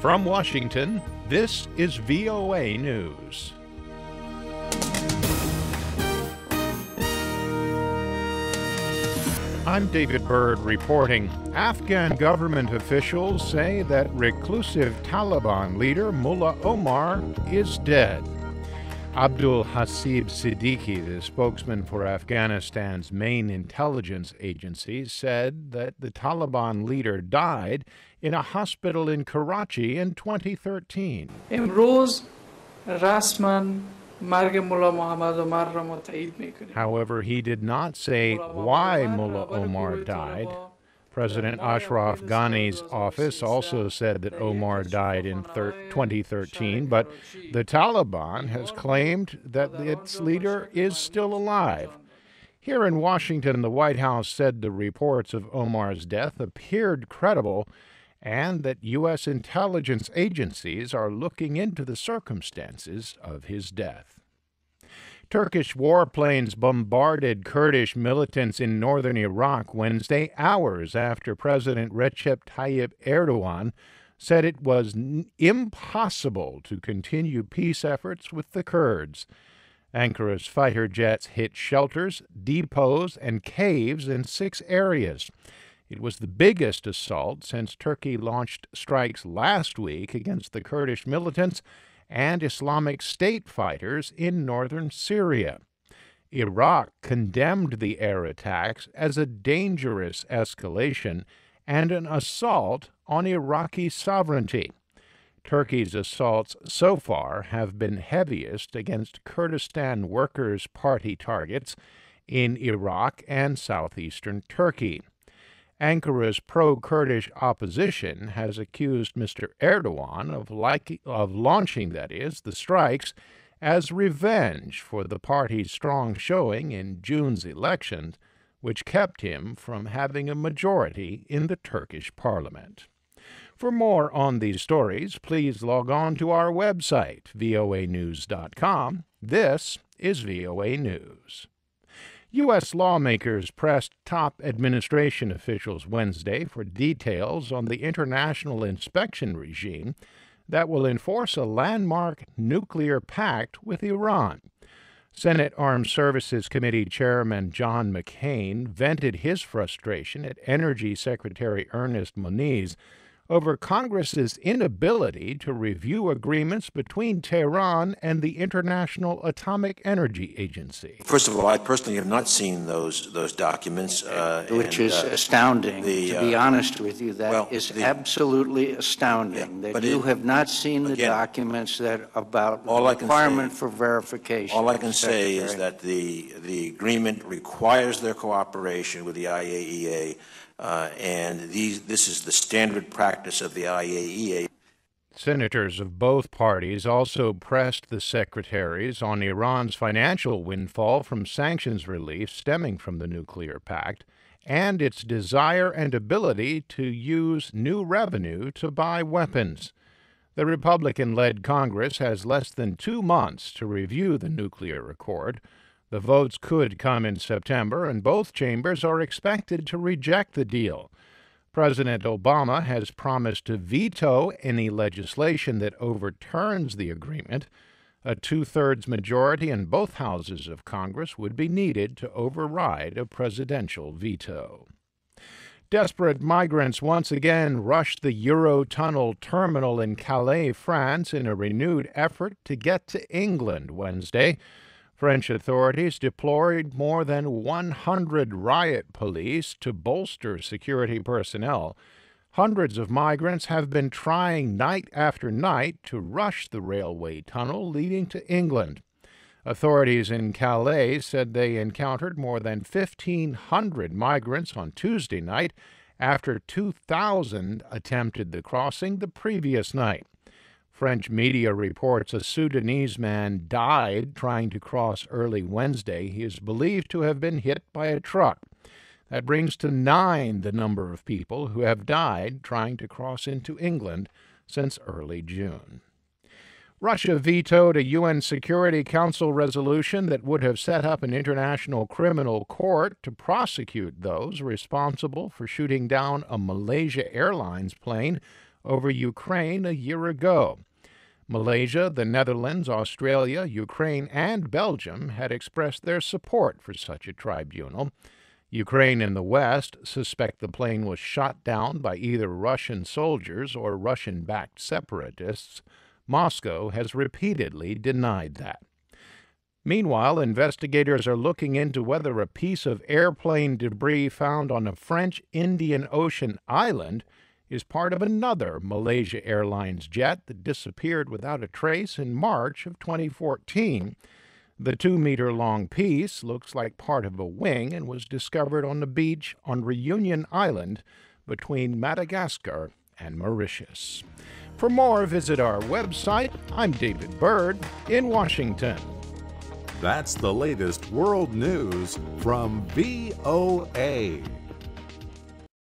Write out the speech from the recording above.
From Washington, this is VOA News. I'm David Byrd reporting. Afghan government officials say that reclusive Taliban leader Mullah Omar is dead. Abdul Hassib Seddiqi, the spokesman for Afghanistan's main intelligence agency, said that the Taliban leader died in a hospital in Karachi in 2013. However, he did not say why Mullah Omar died. President Ashraf Ghani's office also said that Omar died in 2013, but the Taliban has claimed that its leader is still alive. Here in Washington, the White House said the reports of Omar's death appeared credible and that U.S. intelligence agencies are looking into the circumstances of his death. Turkish warplanes bombarded Kurdish militants in northern Iraq Wednesday, hours after President Recep Tayyip Erdogan said it was impossible to continue peace efforts with the Kurds. Ankara's fighter jets hit shelters, depots, and caves in 6 areas. It was the biggest assault since Turkey launched strikes last week against the Kurdish militants and Islamic State fighters in northern Syria. Iraq condemned the air attacks as a dangerous escalation and an assault on Iraqi sovereignty. Turkey's assaults so far have been heaviest against Kurdistan Workers' Party targets in Iraq and southeastern Turkey. Ankara's pro-Kurdish opposition has accused Mr. Erdogan of launching, the strikes as revenge for the party's strong showing in June's elections, which kept him from having a majority in the Turkish parliament. For more on these stories, please log on to our website, voanews.com. This is VOA News. U.S. lawmakers pressed top administration officials Wednesday for details on the international inspection regime that will enforce a landmark nuclear pact with Iran. Senate Armed Services Committee Chairman John McCain vented his frustration at Energy Secretary Ernest Moniz over Congress's inability to review agreements between Tehran and the International Atomic Energy Agency. First of all, I personally have not seen those documents. Which is astounding. To be honest with you, that is absolutely astounding that you have not seen the documents that about the requirement for verification. All I can say is that the agreement requires their cooperation with the IAEA. This is the standard practice of the IAEA. Senators of both parties also pressed the secretaries on Iran's financial windfall from sanctions relief stemming from the nuclear pact and its desire and ability to use new revenue to buy weapons. The Republican-led Congress has less than 2 months to review the nuclear accord. The votes could come in September, and both chambers are expected to reject the deal. President Obama has promised to veto any legislation that overturns the agreement. A 2/3 majority in both houses of Congress would be needed to override a presidential veto. Desperate migrants once again rushed the Eurotunnel terminal in Calais, France, in a renewed effort to get to England Wednesday. French authorities deployed more than 100 riot police to bolster security personnel. Hundreds of migrants have been trying night after night to rush the railway tunnel leading to England. Authorities in Calais said they encountered more than 1,500 migrants on Tuesday night after 2,000 attempted the crossing the previous night. French media reports a Sudanese man died trying to cross early Wednesday. He is believed to have been hit by a truck. That brings to 9 the number of people who have died trying to cross into England since early June. Russia vetoed a UN Security Council resolution that would have set up an international criminal court to prosecute those responsible for shooting down a Malaysia Airlines plane over Ukraine a year ago. Malaysia, the Netherlands, Australia, Ukraine, and Belgium had expressed their support for such a tribunal. Ukraine and the West suspect the plane was shot down by either Russian soldiers or Russian-backed separatists. Moscow has repeatedly denied that. Meanwhile, investigators are looking into whether a piece of airplane debris found on a French Indian Ocean island is part of another Malaysia Airlines jet that disappeared without a trace in March of 2014. The 2-meter-long piece looks like part of a wing and was discovered on the beach on Reunion Island between Madagascar and Mauritius. For more, visit our website. I'm David Byrd in Washington. That's the latest world news from VOA.